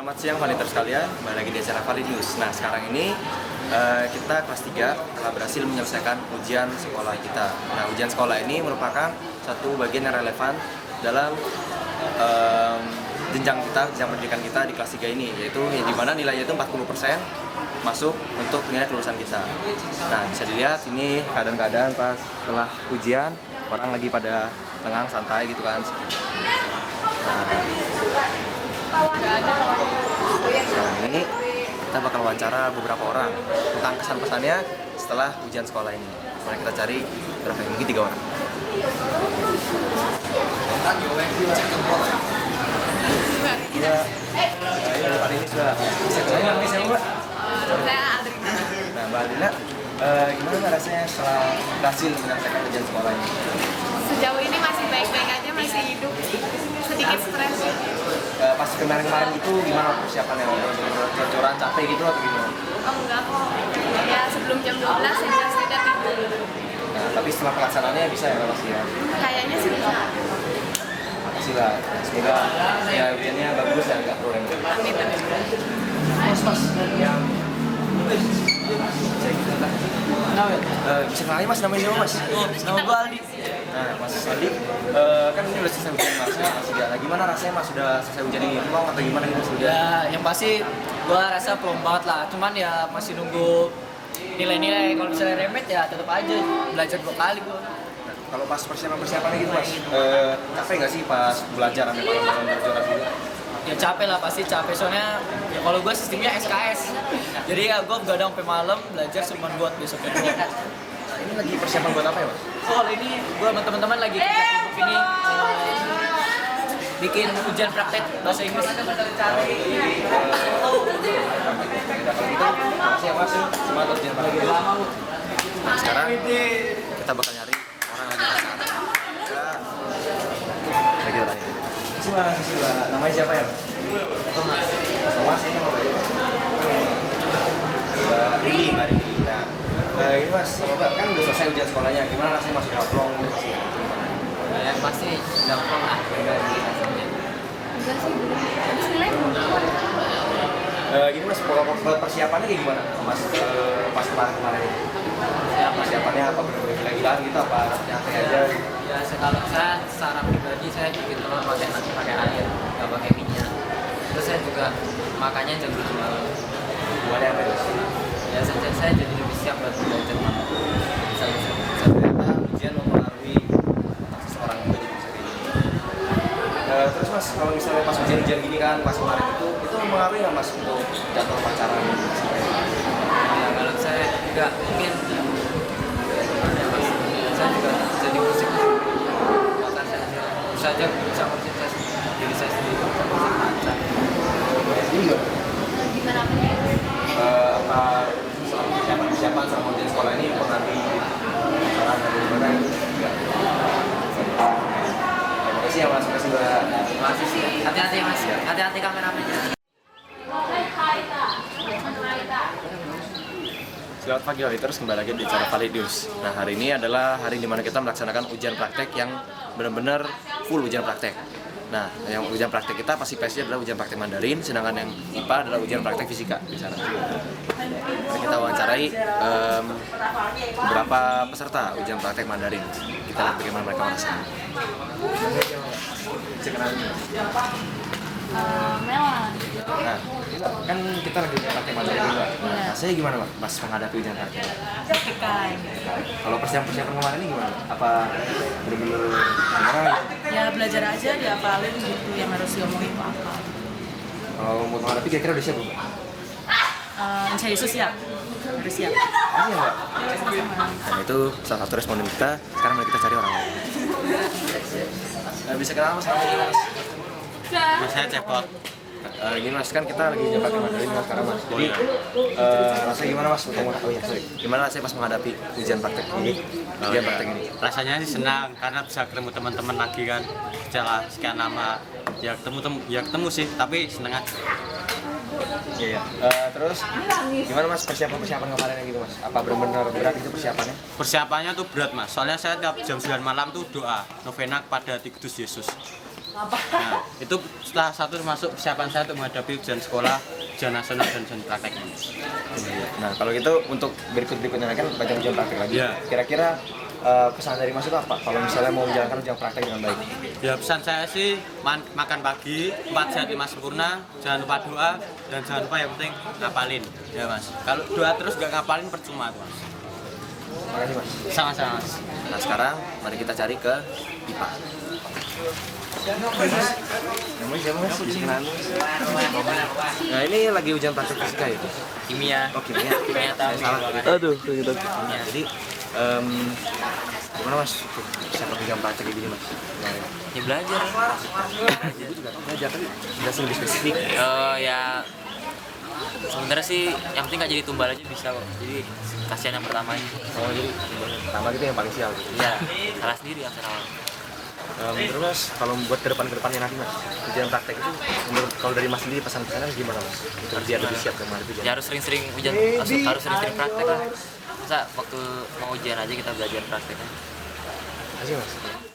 Selamat siang Valiter sekalian, kembali lagi di acara Valid News. Nah sekarang ini kita kelas 3 telah berhasil menyelesaikan ujian sekolah kita. Nah ujian sekolah ini merupakan satu bagian yang relevan dalam jenjang pendidikan kita di kelas 3 ini, yaitu di mana nilainya itu 40% masuk untuk nilai kelulusan kita. Nah bisa dilihat ini keadaan-keadaan pas setelah ujian, orang lagi pada tenang santai gitu kan. Nah ini kita bakal wawancara beberapa orang tentang kesan-pesannya setelah ujian sekolah ini. Mari kita cari berapa mungkin 3 orang. Ya, hari ini sudah bisa kenal namanya siapa Mbak? Saya Adrina. Nah Mbak Adrina, gimana rasanya setelah berhasil menyelesaikan ujian sekolah ini? Sejauh ini masih baik-baik aja, masih hidup. Sedikit stres. Pas kemarin itu gimana persiapannya? Jor-joran capek gitu atau gimana? Oh enggak kok. Ya sebelum jam 12 saya sudah tidur. Nah, tapi setelah pelaksanaannya bisa ya pasti ya? Kayaknya sih bisa. Makasih lah. Semoga ya ujiannya bagus ya, nggak problem. Amin. Mas, yang saya gitu lah. Bisa kenalin Mas, namanya siapa Mas? Nama gue Aldi. Nah, Mas Aldi, kan ini udah selesai ujian Mas, Nah, gimana rasanya Mas sudah selesai ujian ini? Plong atau gimana gitu sudah? Ya, yang pasti gue rasa plong banget lah. Cuman ya masih nunggu nilai-nilai. Kalau misalnya remet ya tetap aja belajar 2 kali gue. Kalau pas persiapannya gitu Mas, capek nggak sih pas belajar sampai malam-malam belajar gitu? Ya capek lah, pasti capek. Soalnya ya kalau gue sistemnya SKS. Jadi ya gue begadang sampai malam belajar cuma buat besoknya doang. Ini lagi persiapan buat apa ya Mas? Soal ini gue sama teman-teman lagi kerja kelompok ini bikin ujian praktek bahasa Inggris. Makasih ya Mas, semangat ujian praktek. Nah, sekarang kita bakal nyari orang lagi pacaran. Lagi tanya. Siswa, namanya siapa ya? Thomas. Thomas ini mau balik. Rili. Nah, ini Mas, Mbak kan udah selesai ujian sekolahnya. Gimana rasanya Mas udah plong? Ya pasti udah plong lah. Enggak sih belum. Habis nilai belum. Gini Mas, persiapannya kayak gimana Mas pas kemarin? Ya persiapannya apa benar-benar gila-gilaan gitu apa nyantai aja? Ya kalau saya secara pribadi saya bikin telur pakai air, nggak pakai minyak. Terus saya juga makannya jam 7 malam. Buatnya apa itu? Ya saya jadi lebih siap buat belajar malam. Ternyata ujian mempengaruhi otak seseorang juga jadi bisa kayak gini. Terus Mas, kalau misalnya pas ujian gini kan, pas kemarin itu mempengaruhi nggak Mas untuk jadwal pacaran? Ya kalau saya juga mungkin ya, Mas, saya juga jadi musik. Maka saya bisa konsentrasi diri saya sendiri untuk pacar. Iya. Gimana Apa persiapan sama ujian sekolah ini mempengaruhi pacaran atau gimana? Enggak. Terima kasih ya Mas, makasih Mbak. Masih sih. Hati-hati Mas. Hati-hati kameramennya. Selamat pagi Valiters, kembali lagi di acara Valid News. Nah hari ini adalah hari dimana kita melaksanakan ujian praktek yang benar-benar full ujian praktek. Nah yang ujian praktek kita pasti PSJ adalah ujian praktek Mandarin, sedangkan yang IPA adalah ujian praktek fisika di sana. Nah, kita wawancarai beberapa peserta ujian praktek Mandarin. Kita lihat bagaimana mereka merasa. Melan. Nah, kan kita lagi ujian praktek Mandarin juga. Nah, saya gimana Mas menghadapi ujian praktek? Tekan. Kalau persiapan kemarin ini gimana? Apa benar-benar gimana? Ya belajar aja dihafalin gitu yang harus diomongin apa. Kalau mau menghadapi kira-kira udah siap belum? Insya Yesus siap. Harus siap. Iya Mbak. Nah itu salah satu responden kita. Sekarang mari kita cari orang lain. Bisa kenal Mas, namanya Mas? Mas saya cepot. Gini Mas, kan kita lagi nyoba Mandarin Mas sekarang Mas. Jadi rasanya gimana Mas? Gimana rasanya pas menghadapi ujian praktek ini? Ujian praktek ini? Rasanya sih senang karena bisa ketemu teman-teman lagi kan setelah sekian lama ya ketemu sih tapi seneng aja. Iya. Terus gimana Mas persiapan kemarin gitu Mas? Apa benar-benar berat itu persiapannya? Persiapannya tuh berat Mas, soalnya saya tiap jam 9 malam tuh doa novena kepada Kudus Yesus. Nah, itu salah satu termasuk persiapan saya untuk menghadapi ujian sekolah, ujian nasional dan ujian praktek. Nah, kalau gitu untuk berikutnya kan banyak ujian praktek lagi. Iya. Kira-kira pesan dari Mas itu apa? Kalau misalnya mau menjalankan ujian praktek dengan baik? Ya pesan saya sih makan pagi, 4 sehat 5 sempurna, jangan lupa doa, dan jangan lupa yang penting ngapalin. Ya Mas, kalau doa terus gak ngapalin percuma tuh Mas. Makasih Mas. Sama-sama Mas. Nah sekarang mari kita cari ke IPA. Namanya siapa Mas? Bisa kenalan? Nah ini lagi ujian praktek fisika ya? Kimia. Oh kimia. Kimia tahu. Salah. Aduh, gitu. Nah, jadi gimana Mas? Bisa ujian praktek kayak gini Mas? Kemarin. Ya belajar. Ibu juga belajar tapi jelasin lebih spesifik. Ya sebenarnya sih yang penting nggak jadi tumbal aja bisa kok. Jadi kasihan yang pertama ini. Oh jadi pertama gitu yang paling sial gitu. Ya salah sendiri yang awal. Terus Mas, kalau buat kedepannya nanti Mas, ujian praktek itu menurut kalau dari Mas sendiri pesan-pesannya gimana Mas? Biar lebih siap ke menghadapi ujian. Ya harus sering-sering ujian, harus sering-sering praktek lah. Masa waktu mau ujian aja kita belajar prakteknya. Terima kasih Mas.